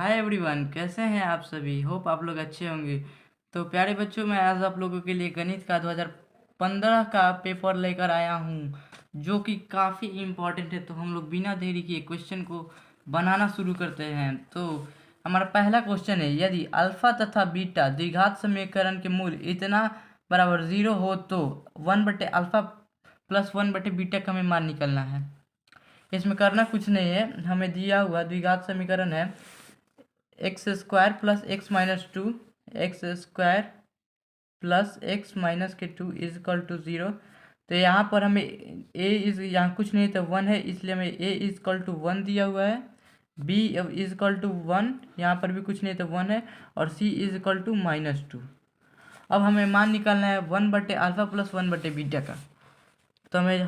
Hi everyone, कैसे हैं आप सभी। होप आप लोग अच्छे होंगे। तो प्यारे बच्चों, मैं आज आप लोगों के लिए गणित का 2015 का पेपर लेकर आया हूं, जो कि काफ़ी इम्पोर्टेंट है। तो हम लोग बिना देरी किए क्वेश्चन को बनाना शुरू करते हैं। तो हमारा पहला क्वेश्चन है, यदि अल्फा तथा बीटा द्विघात समीकरण के मूल इतना बराबर 0 हो तो 1/अल्फा प्लस 1/बीटा का हमें मान निकलना है। इसमें करना कुछ नहीं है, हमें दिया हुआ द्विघात समीकरण है x square plus x minus two, x square plus x minus के टू इज इक्वल टू 0। तो यहाँ पर हमें यहाँ कुछ नहीं तो 1 है, इसलिए हमें ए इज इक्वल टू 1 दिया हुआ है। बी इज इक्वल टू 1, यहाँ पर भी कुछ नहीं तो 1 है। और सी इज इक्वल टू -2। अब हमें मान निकालना है 1/अल्फा प्लस 1/बीटा का। तो हमें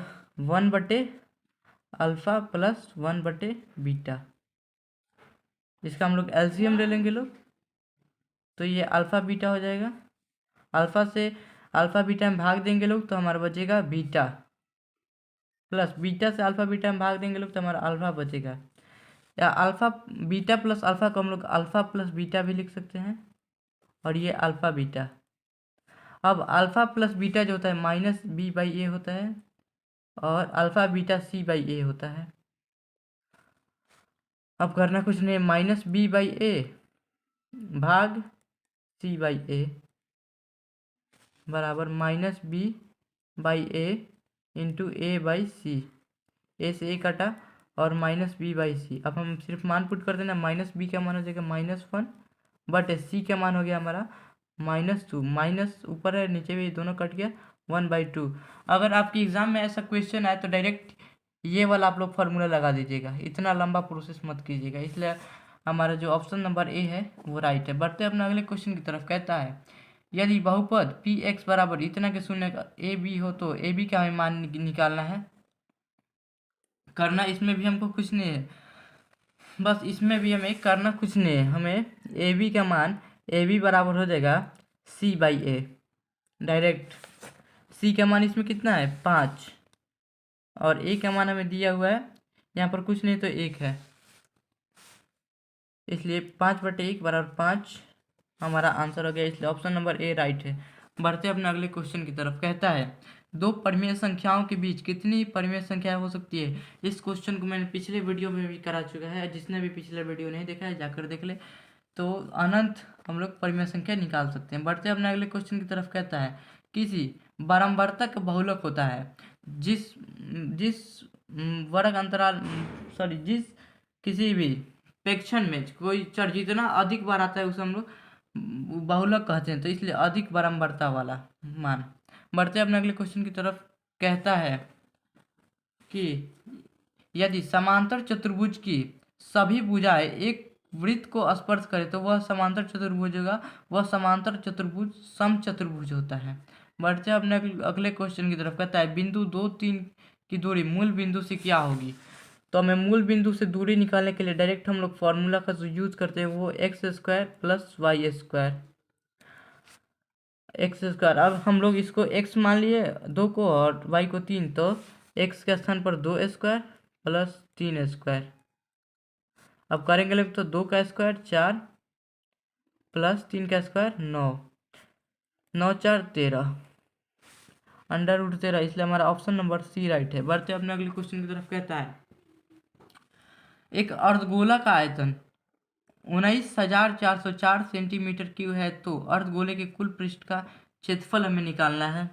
1/अल्फा प्लस 1/बीटा, इसका हम लोग एलसीएम ले लेंगे लोग। तो ये अल्फ़ा बीटा हो जाएगा। अल्फ़ा से अल्फ़ा बीटा में भाग देंगे लोग तो हमारा बचेगा बीटा, प्लस बीटा से अल्फ़ा बीटा में भाग देंगे लोग तो हमारा अल्फ़ा बचेगा। या अल्फ़ा बीटा प्लस अल्फ़ा को हम लोग अल्फ़ा प्लस बीटा भी लिख सकते हैं, और ये अल्फ़ा बीटा। अब अल्फ़ा प्लस बीटा जो होता है -b/a होता है, और अल्फ़ा बीटा c/a होता है। अब करना कुछ नहीं, -b/a भाग c/a बराबर -b/a इंटू a/c। ए से ए कटा और -b/c। अब हम सिर्फ मान पुट कर देना। -b का मान हो जाएगा -1, बट सी का मान हो गया हमारा -2। माइनस ऊपर है, नीचे भी दोनों कट गया, 1/2। अगर आपके एग्ज़ाम में ऐसा क्वेश्चन आए तो डायरेक्ट ये वाला आप लोग फार्मूला लगा दीजिएगा, इतना लंबा प्रोसेस मत कीजिएगा। इसलिए हमारा जो ऑप्शन नंबर ए है वो राइट है। बढ़ते अपने अगले क्वेश्चन की तरफ। कहता है, यदि बहुपद पी एक्स बराबर इतना के शून्य का ए बी हो तो ए बी का हमें मान निकालना है। करना इसमें भी हमको कुछ नहीं है, बस इसमें भी हमें करना कुछ नहीं है। हमें ए बी का मान, ए बी बराबर हो जाएगा c/a डायरेक्ट। सी का मान इसमें कितना है 5, और ए का मान हमें दिया हुआ है यहाँ पर कुछ नहीं तो 1 है, इसलिए 5/1 बराबर 5 हमारा आंसर हो गया। इसलिए ऑप्शन नंबर ए राइट है। बढ़ते अपने अगले क्वेश्चन की तरफ। कहता है, दो परिमेय संख्याओं के बीच कितनी परिमेय संख्या हो सकती है। इस क्वेश्चन को मैंने पिछले वीडियो में भी करा चुका है, जिसने भी पिछले वीडियो नहीं देखा है जाकर देख ले। तो अनंत हम लोग परिमेय संख्या निकाल सकते हैं। बढ़ते अपने अगले क्वेश्चन की तरफ। कहता है, किसी बारंबारतक बहुलक होता है जिस जिस वर्ग अंतराल जिस किसी भी प्रेक्षण में कोई चर जितना अधिक बार आता है उसे हम लोग बहुलक कहते हैं। तो इसलिए अधिक बारंबारता वाला मान। बढ़ते अपने अगले क्वेश्चन की तरफ। कहता है कि यदि समांतर चतुर्भुज की सभी भुजाएं एक वृत्त को स्पर्श करे तो वह समांतर चतुर्भुज होगा, वह समांतर चतुर्भुज समचतुर्भुज होता है। बढ़ते अपने अगले क्वेश्चन की तरफ। कहता है, बिंदु 2, 3 की दूरी मूल बिंदु से क्या होगी। तो हमें मूल बिंदु से दूरी निकालने के लिए डायरेक्ट हम लोग फॉर्मूला का जो यूज करते हैं वो x² + y²। x², अब हम लोग इसको x मान लिए 2 को और y को 3, तो x के स्थान पर 2² + 3²। अब करेंगे लोग तो 2 का स्क्वायर 4 + 3 का स्क्वायर 9, 9 4 13 √13, इसलिए हमारा ऑप्शन नंबर सी राइट है। बढ़ते अपने अगले क्वेश्चन की तरफ। कहता है, एक अर्धगोला का आयतन 19,404 सेंटीमीटर क्यूब है, तो अर्धगोले के कुल पृष्ठ का क्षेत्रफल हमें निकालना है।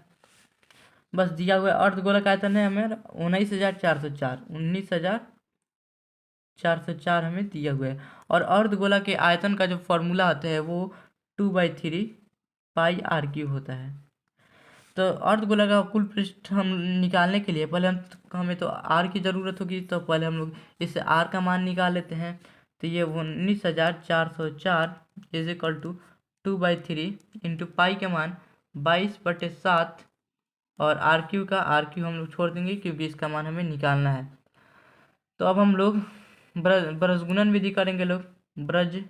बस दिया हुआ अर्धगोला का आयतन है हमें 19,404 हमें दिया हुआ है। और अर्धगोला के आयतन का जो फॉर्मूला होता है वो 2/3 πr³ होता है। तो अर्धगोला का कुल पृष्ठ हम निकालने के लिए पहले हमें तो आर की ज़रूरत होगी, तो पहले हम लोग इससे आर का मान निकाल लेते हैं। तो ये 19,404 is equal to 2/3 into pi का मान 22/7, और आर क्यू हम लोग छोड़ देंगे क्योंकि इसका मान हमें निकालना है। तो अब हम लोग ब्रजगुणन विधि करेंगे लोग। ब्रज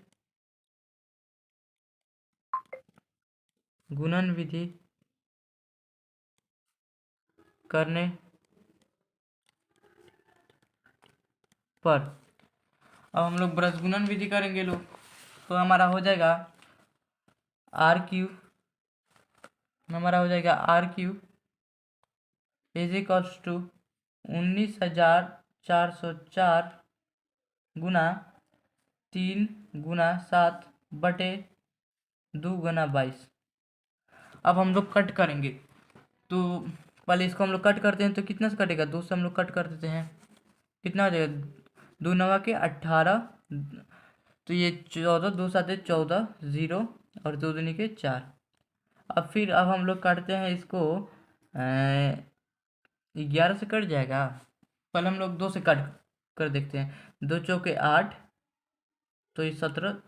गुणन विधि करने पर अब हम लोग ब्रजगुणन विधि करेंगे लोग। तो हमारा हो जाएगा आर क्यूब, हमारा हो जाएगा r cube is equals to 19,404 गुना 3 गुना 7 बटे 2 गुना 22। अब हम लोग कट करेंगे, तो पहले इसको हम लोग कट करते हैं तो कितना से कटेगा, 2 से हम लोग कट कर देते हैं, कितना हो जाएगा 2 नवा के 18, तो ये 14, 2 7 14, 0 और 2 दूनी के 4। अब हम लोग काटते हैं इसको 11 से कट जाएगा, पहले हम लोग 2 से कट कर देखते हैं, 2 चौके 8, तो ये 17,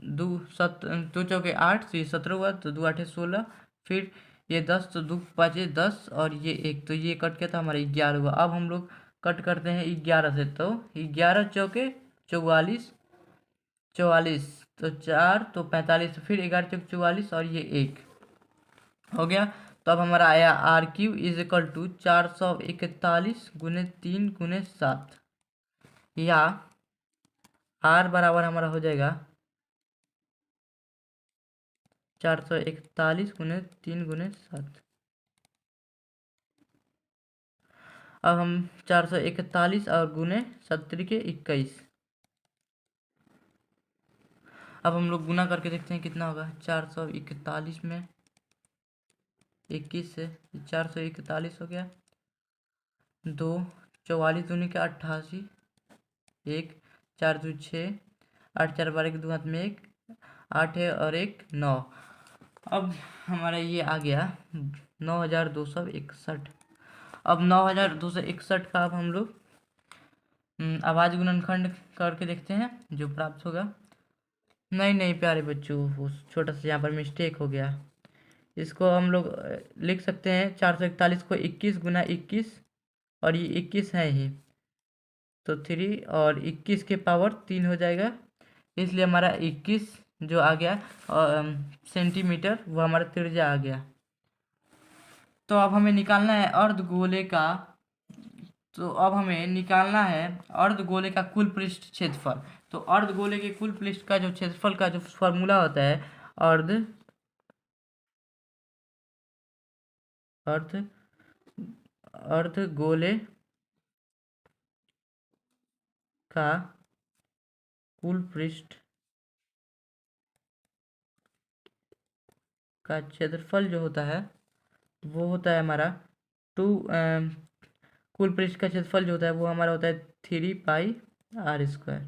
2 चौके 8, तो ये 17 हुआ, तो 2 8 16, फिर ये 10, तो 2 5 10 और ये 1, तो ये कट गया था हमारा 11 हुआ। अब हम लोग कट करते हैं 11 से, तो 11 चौके 44, 44 तो 4 तो 45, तो फिर 11 चौके 44 और ये 1 हो गया। तो अब हमारा आया r cube is equal to 441 गुने 3 गुने 7, या आर बराबर हमारा हो जाएगा 441 गुने 3 गुने 7। अब हम 441 और गुने 70 के 21, अब हम लोग गुना करके देखते हैं कितना होगा। 441 में 21 से 441 हो गया, 2 44 दूनी के 88, 1 4 2 6, 8 4 12 के 2 हाथ में 1, 8 है और 1 9। अब हमारा ये आ गया 9,261। अब 9,261 का अब हम लोग आवाज गुणनखंड करके देखते हैं जो प्राप्त होगा। नहीं प्यारे बच्चों, वो छोटा सा यहाँ पर मिस्टेक हो गया, इसको हम लोग लिख सकते हैं 441 को 21 गुना 21, और ये 21 है ही, तो 3 और 21 के पावर 3 हो जाएगा, इसलिए हमारा 21 जो आ गया सेंटीमीटर, वो हमारा त्रिज्या आ गया। तो अब हमें निकालना है अर्धगोले का, तो अब हमें निकालना है अर्धगोले का कुल पृष्ठ क्षेत्रफल। तो अर्धगोले के कुल पृष्ठ का जो क्षेत्रफल का जो फॉर्मूला होता है, अर्धगोले का कुल पृष्ठ का क्षेत्रफल जो होता है वो होता है हमारा कुल पृष्ठ का क्षेत्रफल जो होता है वो हमारा होता है 3πr²।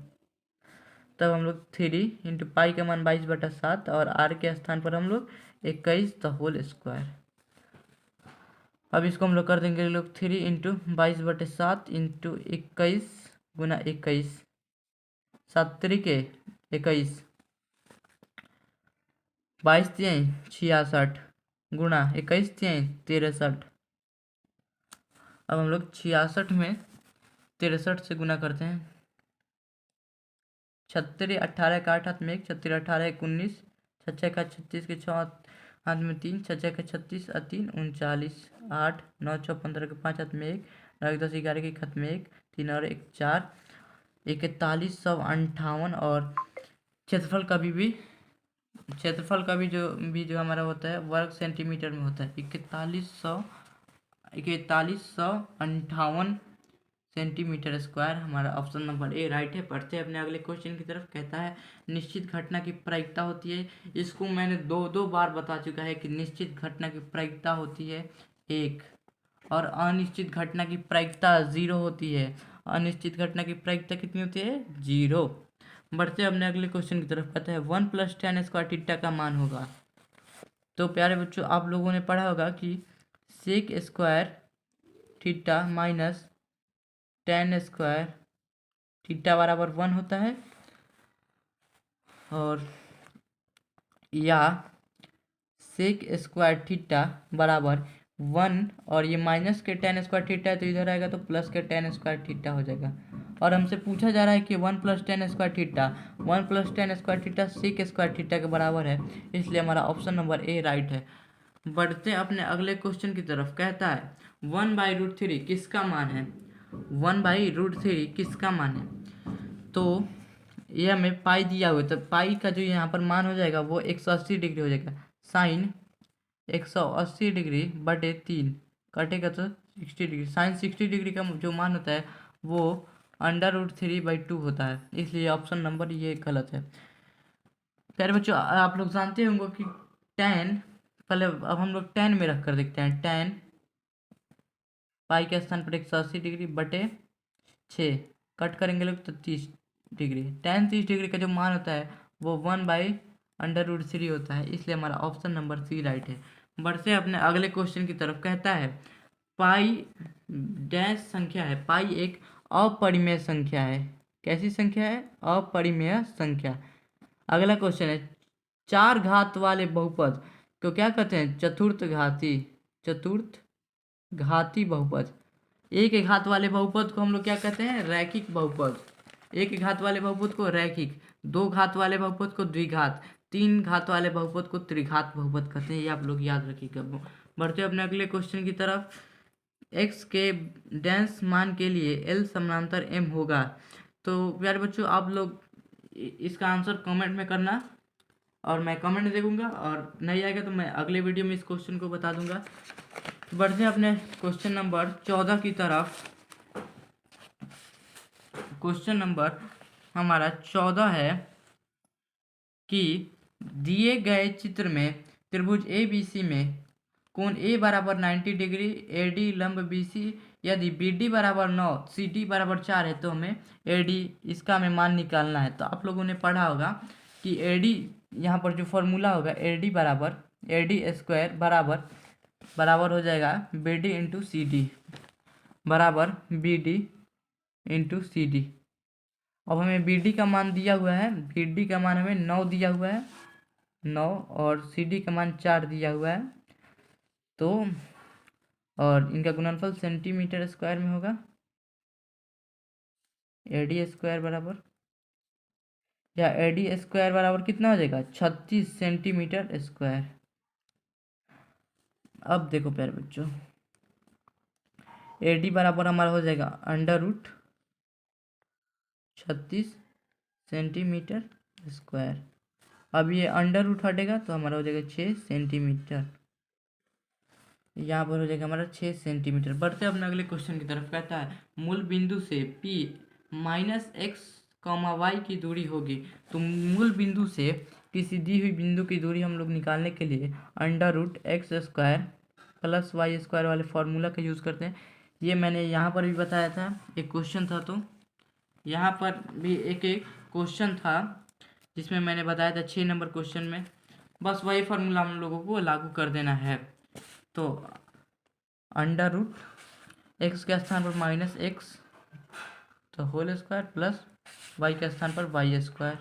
तब हम लोग 3 इंटू पाई का मान 22/7 और r के स्थान पर हम लोग 21 द होल स्क्वायर। अब इसको हम लोग कर देंगे लोग 3 इंटू 22/7 इंटू 21 गुना 21, 7 के 21, 22 66 गुना 21 63। अब हम लोग 66 में 63 से गुना करते हैं, 36 18 का 8 हाथ में 1, 36 18 19, 6 का 36 के 6 हाथ में 3, 6 का 36 और 3 39, 8 9 6 15 के 5 हाथ में 1, 9 10 11 के हाथ में 1, 3 और 1 4, 4158। और क्षेत्रफल का भी जो हमारा होता है वर्ग सेंटीमीटर में होता है, 4158 सेंटीमीटर स्क्वायर। हमारा ऑप्शन नंबर ए राइट है। पढ़ते हैं अपने अगले क्वेश्चन की तरफ। कहता है निश्चित घटना की प्रायिकता होती है, इसको मैंने दो बार बता चुका है कि निश्चित घटना की प्रायिकता होती है 1, और अनिश्चित घटना की प्रायिकता 0 होती है। अनिश्चित घटना की प्रायिकता कितनी होती है 0। बढ़ते अपने अगले क्वेश्चन की तरफ। कहता है 1 + tan² थीटा का मान होगा। तो प्यारे बच्चों, आप लोगों ने पढ़ा होगा कि sec² theta minus tan² theta बराबर 1 होता है, और या sec² थीटा बराबर 1, और ये माइनस के tan² थीटा है तो इधर आएगा तो प्लस के tan² थीटा हो जाएगा। और हमसे पूछा जा रहा है कि 1 + tan² theta, 1 + tan² theta sec² theta के बराबर है, इसलिए हमारा ऑप्शन नंबर ए राइट है। बढ़ते अपने अगले क्वेश्चन की तरफ। कहता है 1/√3 किसका मान है, 1/√3 किसका मान है। तो ये हमें पाई दिया हुआ है, तो पाई का जो यहाँ पर मान हो जाएगा वो 180 डिग्री हो जाएगा। साइन 180 डिग्री बटे 3 कटेगा तो 60 डिग्री। साइन 60 डिग्री का जो मान होता है वो √3/2 होता है, इसलिए ऑप्शन नंबर ये गलत है। प्यारे बच्चों, आप लोग जानते होंगे कि tan, पहले अब हम लोग tan में रख कर देखते हैं। tan पाई के स्थान पर 180 डिग्री बटे 6 कट करेंगे लोग तो 30 डिग्री। tan 30 डिग्री का जो मान होता है वो 1/√3 होता है, इसलिए हमारा ऑप्शन नंबर सी राइट है। बढ़ते अपने अगले क्वेश्चन की तरफ। कहता है पाई डैश संख्या है। पाई एक अपरिमेय संख्या है। कैसी संख्या है? अपरिमेय संख्या। अगला क्वेश्चन है 4 घात वाले बहुपद को क्या कहते हैं? चतुर्थ घाती बहुपद। एक घात वाले बहुपद को हम लोग क्या कहते हैं? रैखिक बहुपद। एक घात वाले बहुपद को रैखिक, 2 घात वाले बहुपद को द्विघात, 3 घात वाले बहुपद को त्रिघात बहुपद कहते हैं। ये आप लोग याद रखिएगा। बढ़ते अपने अगले क्वेश्चन की तरफ। x के डेंस मान के लिए L समानांतर m होगा। तो प्यारे बच्चों, आप लोग इसका आंसर कमेंट में करना, और मैं कमेंट देखूंगा, और नहीं आएगा तो मैं अगले वीडियो में इस क्वेश्चन को बता दूंगा। बढ़ते हैं अपने क्वेश्चन नंबर 14 की तरफ। क्वेश्चन नंबर हमारा 14 है कि दिए गए चित्र में त्रिभुज ABC में कोण A बराबर 90 डिग्री, AD लंब BC, यदि BD बराबर 9, CD बराबर 4 है तो हमें AD इसका हमें मान निकालना है। तो आप लोगों ने पढ़ा होगा कि AD यहाँ पर जो फॉर्मूला होगा AD बराबर AD² बराबर हो जाएगा BD इंटू CD बराबर BD इंटू CD। अब हमें BD का मान दिया हुआ है, BD का मान हमें 9 दिया हुआ है, 9, और CD का मान 4 दिया हुआ है। तो और इनका गुणनफल सेंटीमीटर स्क्वायर में होगा। AD² बराबर, या AD² बराबर कितना हो जाएगा? 36 सेंटीमीटर स्क्वायर। अब देखो प्यारे बच्चों, AD बराबर हमारा हो जाएगा √36 सेंटीमीटर स्क्वायर। अब ये √ हटेगा तो हमारा हो जाएगा 6 सेंटीमीटर। यहाँ पर हो जाएगा हमारा 6 सेंटीमीटर। बढ़ते अपने अगले क्वेश्चन की तरफ। कहता है मूल बिंदु से P -x, y की दूरी होगी। तो मूल बिंदु से किसी दी हुई बिंदु की दूरी हम लोग निकालने के लिए √x² + y² वाले फॉर्मूला का यूज़ करते हैं। ये मैंने यहाँ पर भी बताया था, एक क्वेश्चन था, तो यहाँ पर भी एक क्वेश्चन था जिसमें मैंने बताया था 6 नंबर क्वेश्चन में। बस वही फार्मूला हम लोगों को लागू कर देना है। तो √x के स्थान पर -x तो होल स्क्वायर प्लस y के स्थान पर y²।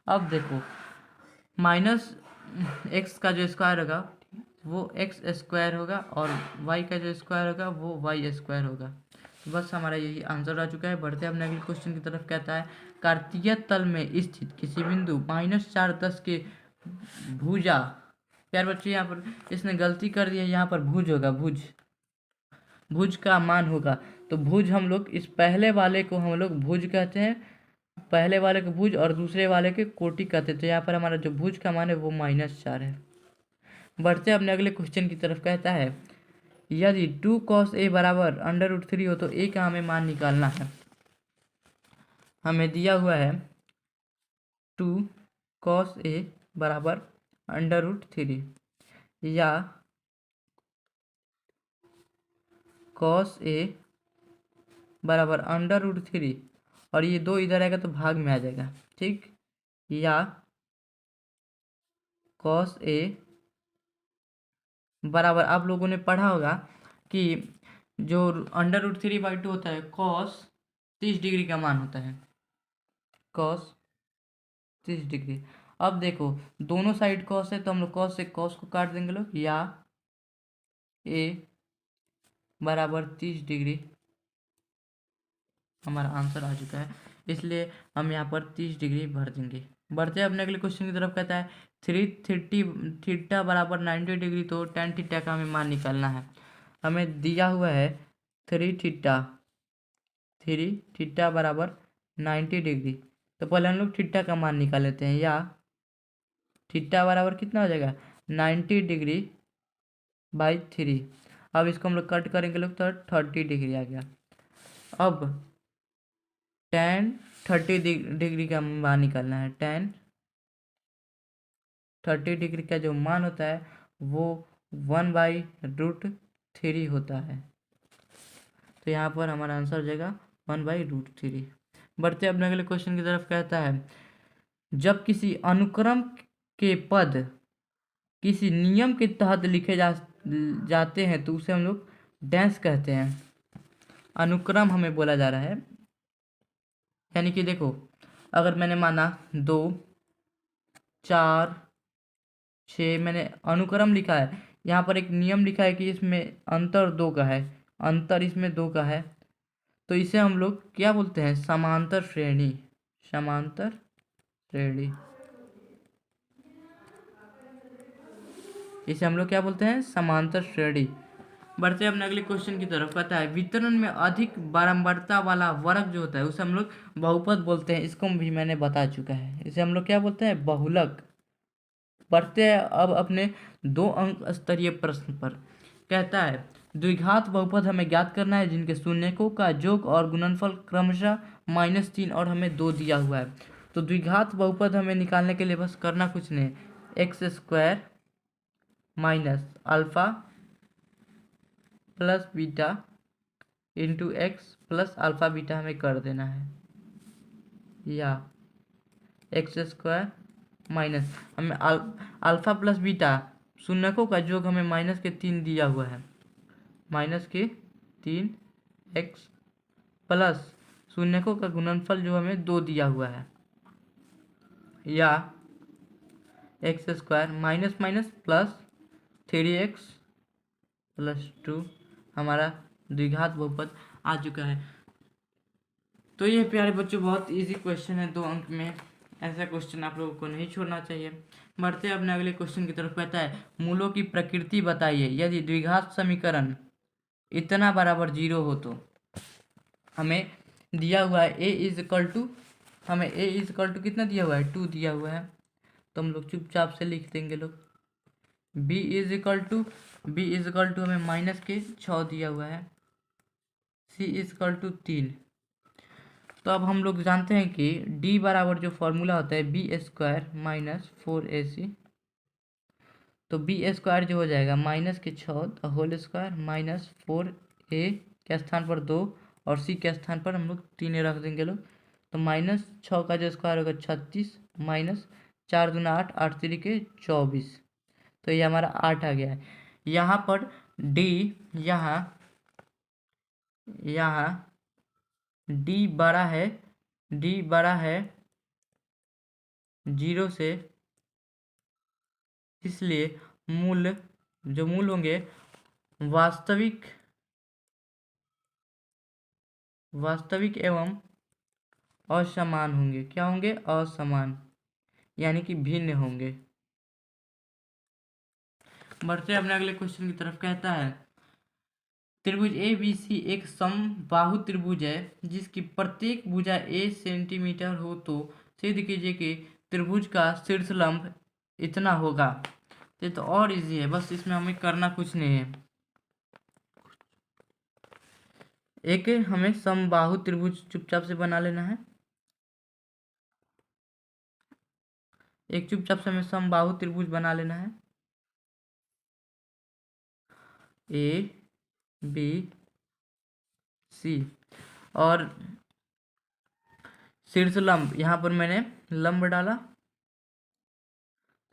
अब देखो -x का जो स्क्वायर होगा वो x² होगा, और y का जो स्क्वायर होगा वो y² होगा। तो बस हमारा यही आंसर आ चुका है। बढ़ते हैं अपने अगले क्वेश्चन की तरफ। कहता है कार्तीय तल में स्थित किसी बिंदु -4 10 के भुजा। प्यार बच्चे, यहाँ पर इसने गलती कर दी है, यहाँ पर भुज होगा, भुज का मान होगा। तो भुज हम लोग इस पहले वाले को हम लोग भुज कहते हैं, पहले वाले को भुज और दूसरे वाले के कोटि कहते हैं। तो यहाँ पर हमारा जो भुज का मान है वो -4 है। बढ़ते अपने अगले क्वेश्चन की तरफ। कहता है यदि 2 cos A बराबर √3 हो तो A का हमें मान निकालना है। हमें दिया हुआ है 2 cos A बराबर √3, या cos A बराबर √3, और ये 2 इधर आएगा तो भाग में आ जाएगा, ठीक। या cos A बराबर, आप लोगों ने पढ़ा होगा कि जो √3/2 होता है cos 30 डिग्री का मान होता है, cos 30 डिग्री। अब देखो दोनों साइड cos है तो हम लोग cos से cos को काट देंगे लोग, या A बराबर 30 डिग्री हमारा आंसर आ चुका है, इसलिए हम यहाँ पर 30 डिग्री भर देंगे। बढ़ते हैं अपने अगले क्वेश्चन की तरफ। कहता है 3 थीटा बराबर 90 डिग्री, तो tan थीटा का हमें मान निकालना है। हमें दिया हुआ है 3 थीटा बराबर 90 डिग्री, तो पहले हम लोग थीटा का मान निकाल लेते हैं। या थीटा बराबर कितना हो जाएगा 90°/3। अब इसको हम लोग कट करेंगे लोग तो 30° आ गया। अब tan 30° का मान निकालना है। tan 30° का जो मान होता है वो 1/√3 होता है। तो यहाँ पर हमारा आंसर हो जाएगा 1/√3। बढ़ते अपने अगले क्वेश्चन की तरफ। कहता है जब किसी अनुक्रम के पद किसी नियम के तहत लिखे जाते हैं तो उसे हम लोग डैश कहते हैं। अनुक्रम हमें बोला जा रहा है, यानी कि देखो अगर मैंने माना 2 4 6, मैंने अनुक्रम लिखा है, यहाँ पर एक नियम लिखा है कि इसमें अंतर 2 का है, अंतर इसमें 2 का है, तो इसे हम लोग क्या बोलते हैं समांतर श्रेणी। समांतर श्रेणी, इसे हम लोग क्या बोलते हैं समांतर श्रेणी। बढ़ते अपने अगले क्वेश्चन की तरफ। कहता है वितरण में अधिक बारंबारता वाला वर्ग जो होता है उसे हम लोग बहुपद बोलते हैं। इसको भी मैंने बता चुका है, इसे हम लोग क्या बोलते हैं बहुलक। बढ़ते हैं अब अपने 2 अंक स्तरीय प्रश्न पर। कहता है द्विघात बहुपद हमें ज्ञात करना है जिनके शून्यकों का योग और गुणनफल क्रमशः -3 और हमें 2 दिया हुआ है। तो द्विघात बहुपद हमें निकालने के लिए बस करना कुछ नहीं, x² minus alpha plus beta into x plus alpha beta हमें कर देना है। या x² माइनस हमें अल्फा प्लस बीटा शून्यकों का योग हमें -3 दिया हुआ है, -3x प्लस शून्यकों का गुणनफल जो हमें 2 दिया हुआ है। या x² minus minus plus 3x plus 2 हमारा द्विघात बहुपद आ चुका है। तो ये प्यारे बच्चों बहुत इजी क्वेश्चन है 2 अंक में, ऐसा क्वेश्चन आप लोगों को नहीं छोड़ना चाहिए। बढ़ते हैं अपने अगले क्वेश्चन की तरफ। कहता है मूलों की प्रकृति बताइए यदि द्विघात समीकरण इतना बराबर 0 हो तो। हमें दिया हुआ है हमें a इज टू कितना दिया हुआ है 2 दिया हुआ है, तो हम लोग चुपचाप से लिख देंगे लोग। b इज इक्वल टू हमें -6 दिया हुआ है, c इज इक्वल टू 3। तो अब हम लोग जानते हैं कि d बराबर जो फॉर्मूला होता है b² - 4ac, तो b² जो हो जाएगा -6 होल स्क्वायर -4a के स्थान पर 2 और c के स्थान पर हम लोग 3 रख देंगे लोग। तो -6 का जो स्क्वायर होगा 36 -4 दूना 8 8 3 24, तो ये हमारा 8 आ गया है। यहाँ पर d यहाँ d बड़ा है 0 से, इसलिए जो मूल होंगे वास्तविक एवं असमान होंगे। क्या होंगे असमान, यानी कि भिन्न होंगे। बढ़ते अपने अगले क्वेश्चन की तरफ। कहता है त्रिभुज ABC एक समबाहु त्रिभुज है जिसकी प्रत्येक भुजा a सेंटीमीटर हो, तो सिद्ध कीजिए कि त्रिभुज का शीर्षलंब इतना होगा। ये तो और इजी है, बस इसमें हमें करना कुछ नहीं है। एक हमें समबाहु त्रिभुज चुपचाप से बना लेना है, एक चुपचाप से हमें समबाहु त्रिभुज बना लेना है। ABC और शीर्षलंब यहाँ पर मैंने लंब डाला,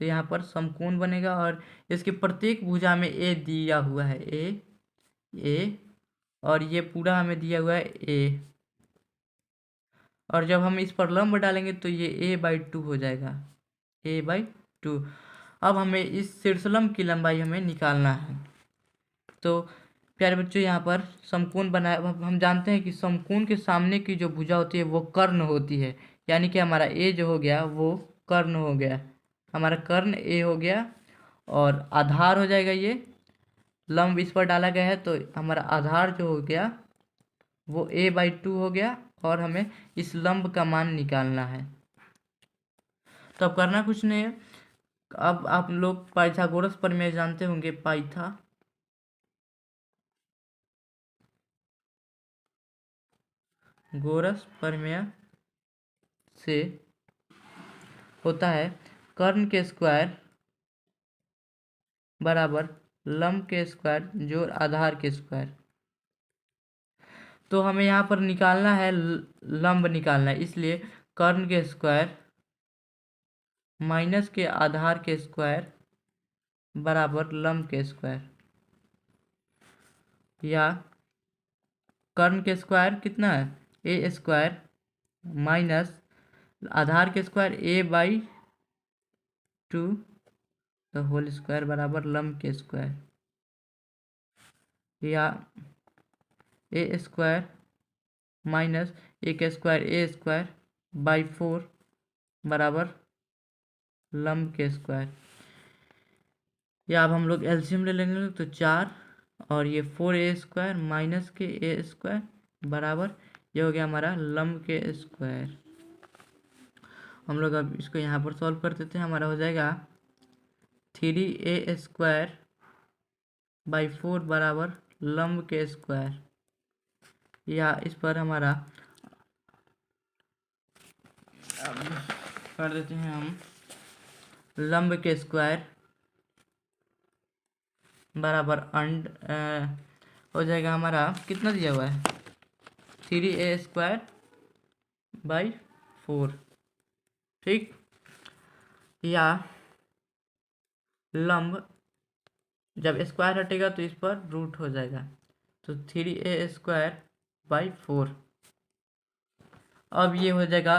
तो यहाँ पर समकोण बनेगा और इसके प्रत्येक भुजा में a दिया हुआ है, a और ये पूरा हमें दिया हुआ है a, और जब हम इस पर लंब डालेंगे तो ये a/2 हो जाएगा, a/2। अब हमें इस शीर्षलंब की लंबाई हमें निकालना है। तो प्यारे बच्चों यहाँ पर समकोण बनाया। अब हम जानते हैं कि समकोण के सामने की जो भुजा होती है वो कर्ण होती है, यानी कि हमारा a जो हो गया वो कर्ण हो गया, हमारा कर्ण a हो गया और आधार हो जाएगा। ये लंब इस पर डाला गया है तो हमारा आधार जो हो गया वो a/2 हो गया और हमें इस लंब का मान निकालना है। तो अब करना कुछ नहीं है। अब आप लोग पाइथागोरस प्रमेय जानते होंगे। पाइथागोरस प्रमेय से होता है कर्ण के स्क्वायर बराबर लंब के स्क्वायर जोड़ आधार के स्क्वायर। तो हमें यहाँ पर निकालना है, लंब निकालना है, इसलिए कर्ण के स्क्वायर माइनस के आधार के स्क्वायर बराबर लंब के स्क्वायर, या कर्ण के स्क्वायर कितना है ए स्क्वायर माइनस आधार के square a/2 the whole square बराबर लंब के स्क्वायर, या ए स्क्वायर माइनस ए के स्क्वायर ए स्क्वायर बाई 4 बराबर लंब के स्क्वायर। या अब हम लोग एलसीएम ले लेंगे तो 4 और ये 4a स्क्वायर माइनस के ए स्क्वायर बराबर ये हो गया हमारा लंब के स्क्वायर। हम लोग अब इसको यहाँ पर सॉल्व कर देते हैं। हमारा हो जाएगा 3a स्क्वायर बाई 4 बराबर लंब के स्क्वायर, या इस पर हमारा कर देते हैं हम लंब के स्क्वायर बराबर हो जाएगा हमारा कितना दिया हुआ है 3a स्क्वायर बाई 4, ठीक। या लंब जब स्क्वायर हटेगा तो इस पर रूट हो जाएगा, तो 3a स्क्वायर बाई 4। अब ये हो जाएगा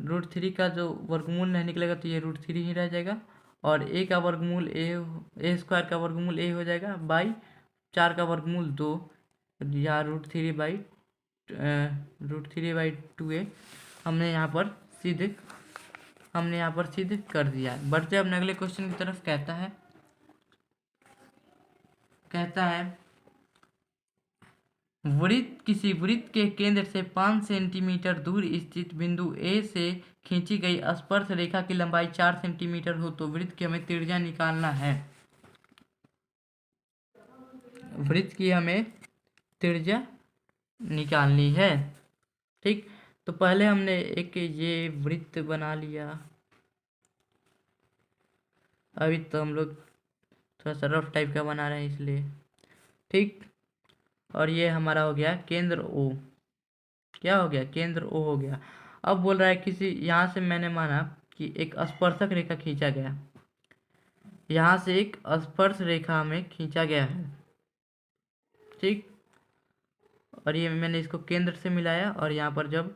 √3 का जो वर्गमूल नहीं निकलेगा तो ये √3 ही रह जाएगा, और a का वर्गमूल a स्क्वायर का वर्गमूल a हो जाएगा बाई 4 का वर्गमूल 2, या √3/2a हमने यहाँ पर सिद्ध कर दिया है। बढ़ते अपने अगले क्वेश्चन की तरफ। कहता है किसी वृत्त के केंद्र से 5 सेंटीमीटर दूर स्थित बिंदु A से खींची गई स्पर्श रेखा की लंबाई 4 सेंटीमीटर हो तो वृत्त की हमें त्रिज्या निकालना है। वृत्त की हमें त्रिज्या निकालनी है, ठीक। तो पहले हमने एक ये वृत्त बना लिया। अभी तो हम लोग थोड़ा सा रफ टाइप का बना रहे हैं इसलिए, ठीक। और ये हमारा हो गया केंद्र O। क्या हो गया? केंद्र O हो गया। अब बोल रहा है किसी, यहाँ से मैंने माना कि एक स्पर्शक रेखा खींचा गया, यहाँ से एक स्पर्श रेखा हमें खींचा गया है, ठीक। और ये मैंने इसको केंद्र से मिलाया, और यहाँ पर जब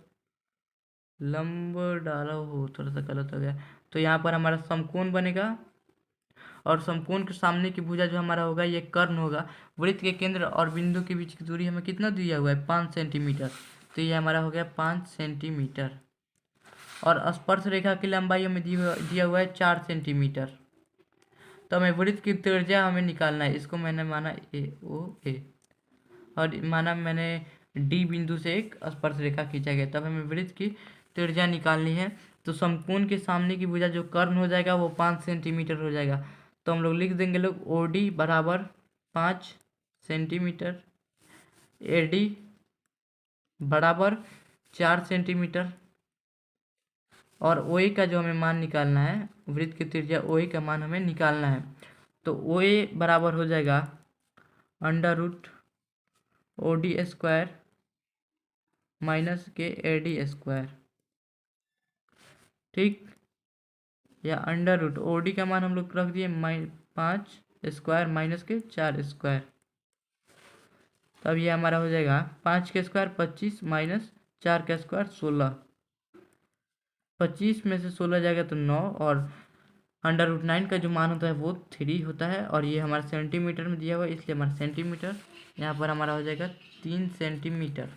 लंब डाला हो, थोड़ा सा गलत हो गया, तो यहाँ पर हमारा समकोण बनेगा, और समकोण के सामने की भुजा जो हमारा होगा ये कर्ण होगा। वृत्त के केंद्र और बिंदु के बीच की दूरी हमें कितना दिया हुआ है 5 सेंटीमीटर, तो ये हमारा हो गया 5 सेंटीमीटर। और स्पर्श रेखा की लंबाई हमें दिया हुआ है 4 सेंटीमीटर। तो हमें वृत्त की त्रिज्या हमें निकालना है। इसको मैंने माना AOA, और माना मैंने D बिंदु से एक स्पर्श रेखा खींचा गया, तब हमें वृत्त की त्रिज्या निकालनी है। तो समकोण के सामने की भुजा जो कर्ण हो जाएगा वो 5 सेंटीमीटर हो जाएगा। तो हम लोग लिख देंगे OD बराबर 5 सेंटीमीटर, AD बराबर 4 सेंटीमीटर, और OA का जो हमें मान निकालना है, वृत्त की त्रिज्या OA का मान हमें निकालना है। तो OA बराबर हो जाएगा √OD स्क्वायर माइनस के AD स्क्वायर, ठीक। या √OD का मान हम लोग रख दिए 5 स्क्वायर माइनस के 4 स्क्वायर। तब ये हमारा हो जाएगा 5 के स्क्वायर 25 माइनस 4 का स्क्वायर 16। 25 में से 16 जाएगा तो 9, और √9 का जो मान होता है वो 3 होता है, और ये हमारा सेंटीमीटर में दिया हुआ है, इसलिए हमारा सेंटीमीटर यहाँ पर हमारा हो जाएगा 3 सेंटीमीटर।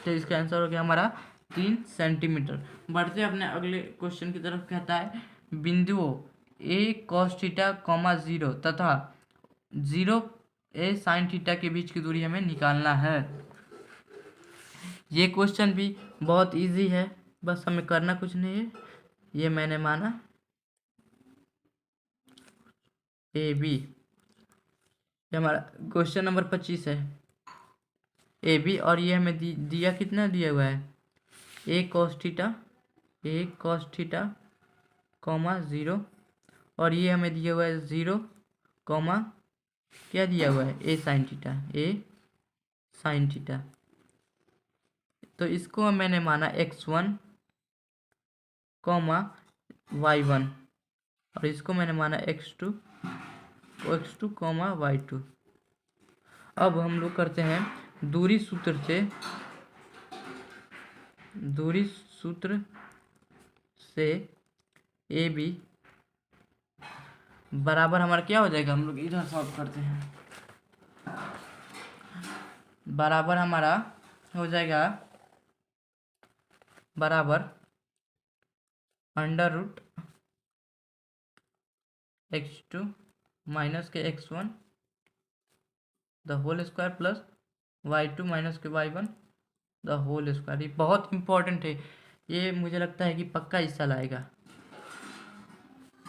तो इसका आंसर हो गया हमारा 3 सेंटीमीटर। बढ़ते अपने अगले क्वेश्चन की तरफ। कहता है बिंदुओं A cos थीटा, 0 तथा 0A sin थीटा के बीच की दूरी हमें निकालना है। ये क्वेश्चन भी बहुत इजी है, बस हमें करना कुछ नहीं है। ये मैंने माना ए बी, ये हमारा क्वेश्चन नंबर 25 है। ए बी, और ये हमें दिया कितना दिया हुआ है, ए कॉस थीटा कॉमा 0, और ये हमें दिया हुआ है 0 कॉमा क्या दिया हुआ है, ए साइन थीटा। तो इसको मैंने माना x1 कॉमा y1, और इसको मैंने माना x2 कॉमा y2। अब हम लोग करते हैं दूरी सूत्र से ए बी बराबर हमारा क्या हो जाएगा, हम लोग इधर सॉल्व करते हैं, बराबर हमारा हो जाएगा बराबर अंडर रूट x2 माइनस के x1 the whole square plus y2 minus के y1 द होल स्क्वायर। ये बहुत इंपॉर्टेंट है, ये मुझे लगता है कि पक्का हिस्सा लाएगा।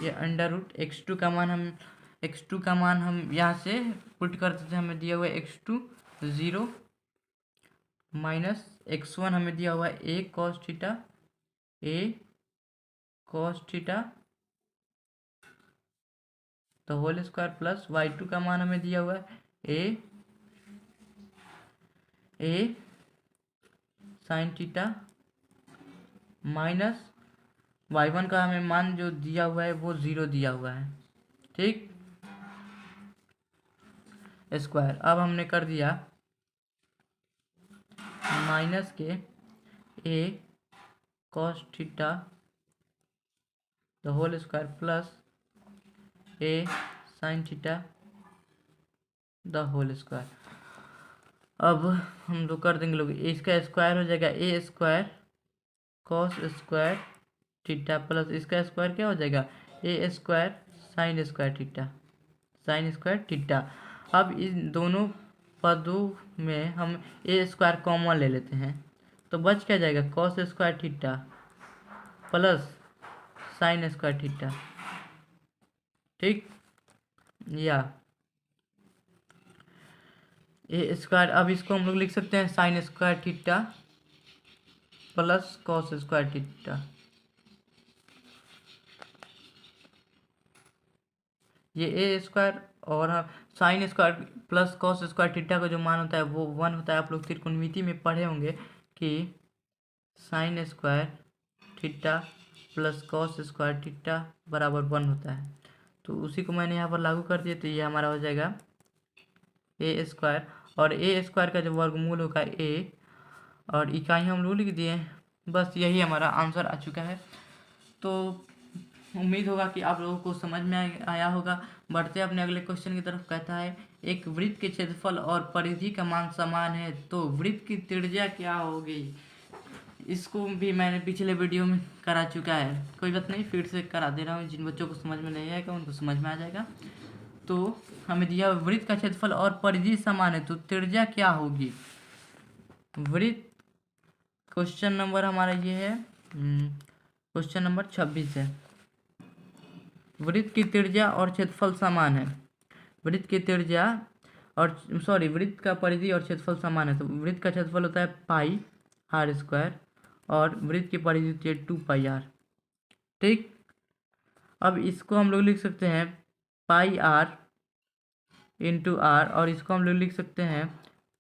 ये अंडर रूट x2 का मान हम यहाँ से पुट करते थे, हमें दिया हुआ है x2 0 माइनस x1 हमें दिया हुआ है ए कॉस थीटा तो होल स्क्वायर प्लस y2 का मान हमें दिया हुआ है ए साइन थीटा माइनस y1 का हमें मान जो दिया हुआ है वो 0 दिया हुआ है, ठीक, स्क्वायर। अब हमने कर दिया माइनस के a cos theta the whole square plus a sine theta the whole square. अब हम लोग कर देंगे लोग, इसका स्क्वायर हो जाएगा a square cos square theta plus इसका स्क्वायर क्या हो जाएगा, a square sine square theta. अब इन दोनों पदों में हम ए स्क्वायर कॉमन ले लेते हैं, तो बच क्या जाएगा, cos square theta plus sign square theta, ठीक, या ए स्क्वायर। अब इसको हम लोग लिख सकते हैं sign square theta plus cos square theta. ये ए स्क्वायर और sine square plus cos square theta का जो मान होता है वो 1 होता है। आप लोग त्रिकोणमिति में पढ़े होंगे कि sign square theta plus cos square theta बराबर 1 होता है, तो उसी को मैंने यहाँ पर लागू कर दिया, तो ये हमारा हो जाएगा ए स्क्वायर, और ए स्क्वायर का जो वर्गमूल होगा ए, और इकाई हम लोग लिख दिए। बस यही हमारा आंसर आ चुका है। तो उम्मीद होगा कि आप लोगों को समझ में आया होगा। बढ़ते अपने अगले क्वेश्चन की तरफ। कहता है एक वृत्त के क्षेत्रफल और परिधि का मान समान है तो वृत्त की त्रिज्या क्या होगी। इसको भी मैंने पिछले वीडियो में करा चुका है, कोई बात नहीं, फिर से करा दे रहा हूँ। जिन बच्चों को समझ में नहीं आएगा उनको समझ में आ जाएगा। तो हमें दिया वृत्त का क्षेत्रफल और परिधि समान है तो त्रिज्या क्या होगी। वृत्त क्वेश्चन नंबर हमारा ये है, क्वेश्चन नंबर 26 है। वृत्त की त्रिज्या और क्षेत्रफल समान है। वृत्त की त्रिज्या और वृत्त का परिधि और क्षेत्रफल समान है, तो वृत्त का क्षेत्रफल होता है पाई आर स्क्वायर और वृत्त की परिधि होती है 2 पाई आर, ठीक। अब इसको हम लोग लिख सकते हैं पाई आर इंटू आर, और इसको हम लोग लिख सकते हैं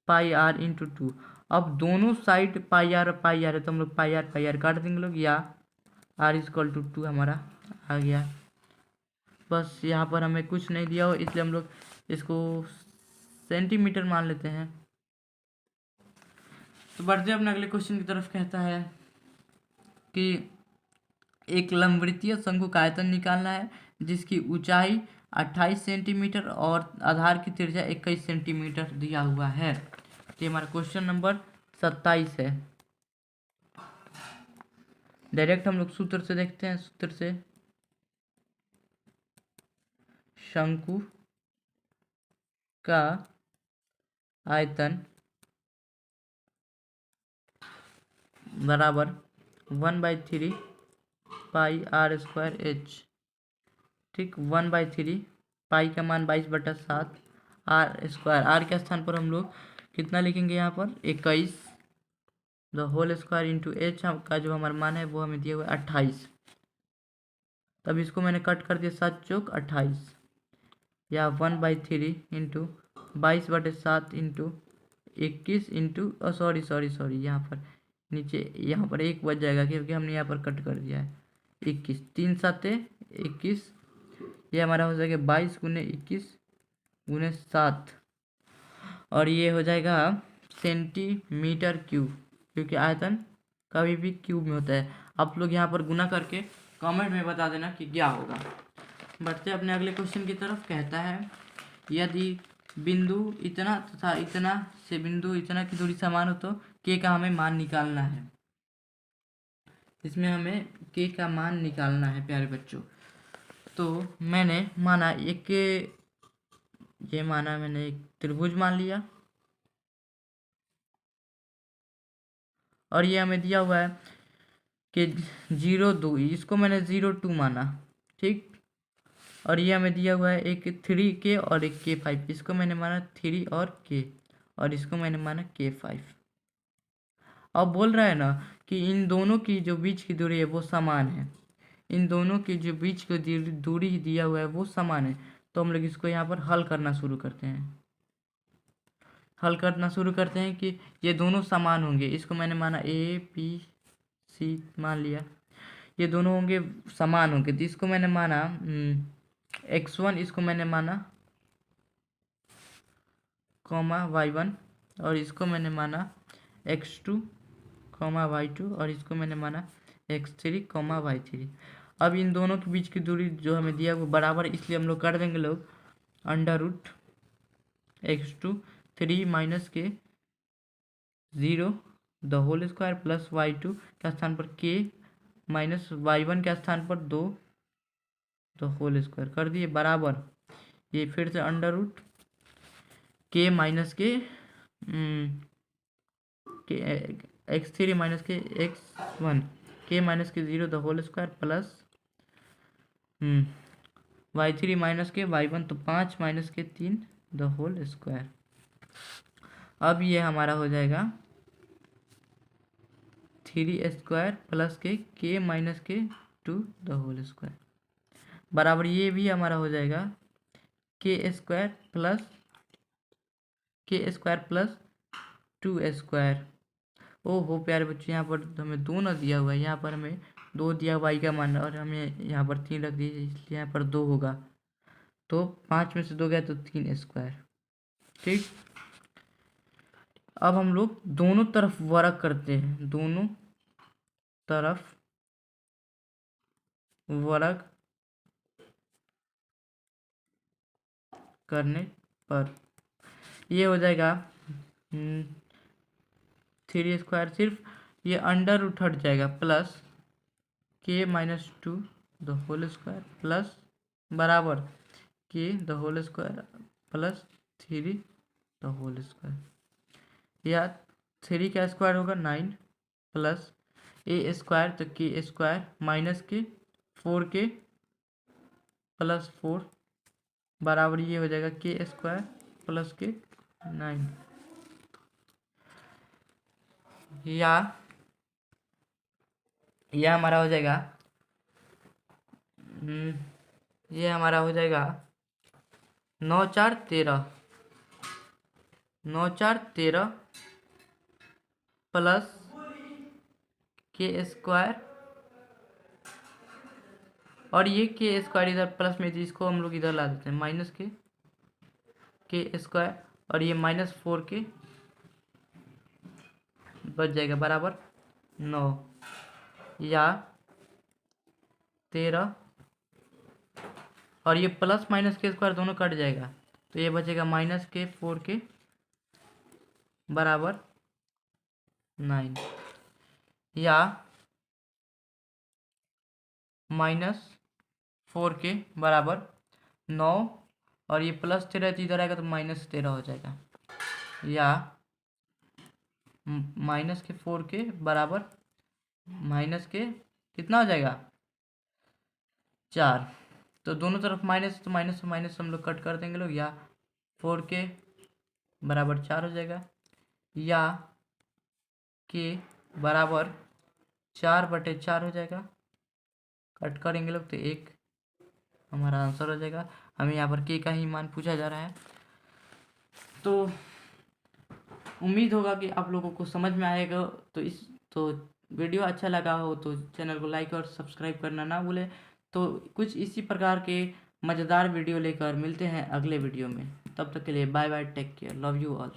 पाई आर इंटू 2। अब दोनों साइड पाई आर है तो हम लोग पाई आर काट देंगे लोग, या आर इक्वल टू 2 हमारा आ गया। बस यहाँ पर हमें कुछ नहीं दिया हो इसलिए हम लोग इसको सेंटीमीटर मान लेते हैं। तो बढ़ते अपने अगले क्वेश्चन की तरफ। कहता है कि एक लंबवृत्तीय शंकु का आयतन निकालना है जिसकी ऊंचाई 28 सेंटीमीटर और आधार की त्रिज्या 21 सेंटीमीटर दिया हुआ है। तो हमारा क्वेश्चन नंबर 27 है। डायरेक्ट हम लोग सूत्र से देखते हैं। सूत्र से शंकु का आयतन बराबर 1/3 पाई आर स्क्वायर एच, ठीक, 1/3 पाई का मान 22/7 आर स्क्वायर। आर के स्थान पर हम लोग कितना लिखेंगे यहाँ पर 21 the whole square into h का जो हमारा मान है वो हमें दिया हुआ है 28। तब इसको मैंने कट कर दिया 7 चौक 28 या 1/3 इंटू 22/7 इंटू 21 इंटू सॉरी यहाँ पर नीचे यहाँ पर एक बच जाएगा क्योंकि हमने यहाँ पर कट कर दिया है 21 3 7 21। ये हमारा हो जाएगा 22 गुने 21 गुने 7 और ये हो जाएगा सेंटीमीटर क्यूब क्योंकि आयतन कभी भी क्यूब में होता है। आप लोग यहाँ पर गुना करके कमेंट में बता देना कि क्या होगा। बढ़ते अपने अगले क्वेश्चन की तरफ। कहता है यदि बिंदु इतना तथा इतना से बिंदु इतना की दूरी समान हो तो के का हमें मान निकालना है। इसमें हमें के का मान निकालना है प्यारे बच्चों। तो मैंने माना मैंने एक त्रिभुज मान लिया और ये हमें दिया हुआ है कि 0 2 इसको मैंने 0 2 माना, ठीक। और ये हमें दिया हुआ है एक 3K और एक K5, इसको मैंने माना 3 और K और इसको मैंने माना K5। अब बोल रहा है ना कि इन दोनों की जो बीच की दूरी है वो समान है, इन दोनों की जो बीच की दूरी दिया हुआ है वो समान है। तो हम लोग इसको यहाँ पर हल करना शुरू करते हैं कि ये दोनों समान होंगे। इसको मैंने माना ABC मान लिया, ये दोनों होंगे समान होंगे। तो इसको मैंने माना x1, इसको मैंने माना y1 और इसको मैंने माना x2 y2 और इसको मैंने माना x3 y3। अब इन दोनों के बीच की दूरी जो हमें दिया वो बराबर, इसलिए हम लोग कर देंगे लोग √x2 3 माइनस के 0 the whole square plus y2 के स्थान पर k माइनस y1 के स्थान पर 2 द होल स्क्वायर कर दिए बराबर। ये फिर से √k माइनस के x3 माइनस के x1 k माइनस के 0 the whole square plus y3 minus के y1 तो 5 माइनस के 3 द होल स्क्वायर। अब ये हमारा हो जाएगा 3 प्लस के k माइनस के 2 द होल स्क्वायर बराबर। ये भी हमारा हो जाएगा k² प्लस 2²। ओहो प्यारे बच्चों, यहाँ पर हमें 2 ना दिया हुआ है, यहाँ पर हमें 2 दिया हुआ y का मान और हमें यहाँ पर 3 रख दिया, इसलिए यहाँ पर 2 होगा। तो 5 में से 2 गया तो 3², ठीक। अब हम लोग दोनों तरफ वर्ग करते हैं, दोनों तरफ वर्ग करने पर ये हो जाएगा 3² सिर्फ ये अंडर हट जाएगा plus k minus 2 the whole square plus बराबर k the whole square plus 3 the whole square, या 3 का स्क्वायर होगा 9 प्लस a² तो k² माइनस के 4k प्लस 4 बराबर ये हो जाएगा k² प्लस के 9, या यह हमारा हो जाएगा ये हमारा हो जाएगा 9 4 13 प्लस k² और ये k² इधर प्लस में थी, इसको हम लोग इधर ला देते हैं माइनस के k² और ये माइनस 4k बच जाएगा बराबर 9, या 13 और ये प्लस माइनस k² दोनों कट जाएगा तो ये बचेगा माइनस के 4k बराबर 9, या माइनस 4k बराबर 9 और ये प्लस 13 इधर आएगा तो माइनस 13 हो जाएगा, या माइनस के 4k बराबर माइनस के कितना हो जाएगा 4, तो दोनों तरफ माइनस, तो माइनस माइनस हम लोग कट कर देंगे लोग, या 4k बराबर 4 हो जाएगा, या k बराबर 4/4 हो जाएगा, कट करेंगे लोग तो 1 हमारा आंसर हो जाएगा। हमें यहाँ पर k का ही मान पूछा जा रहा है। तो उम्मीद होगा कि आप लोगों को समझ में आएगा। तो वीडियो अच्छा लगा हो तो चैनल को लाइक और सब्सक्राइब करना ना भूलें। तो कुछ इसी प्रकार के मज़ेदार वीडियो लेकर मिलते हैं अगले वीडियो में। तब तक के लिए bye bye, take care, love you all.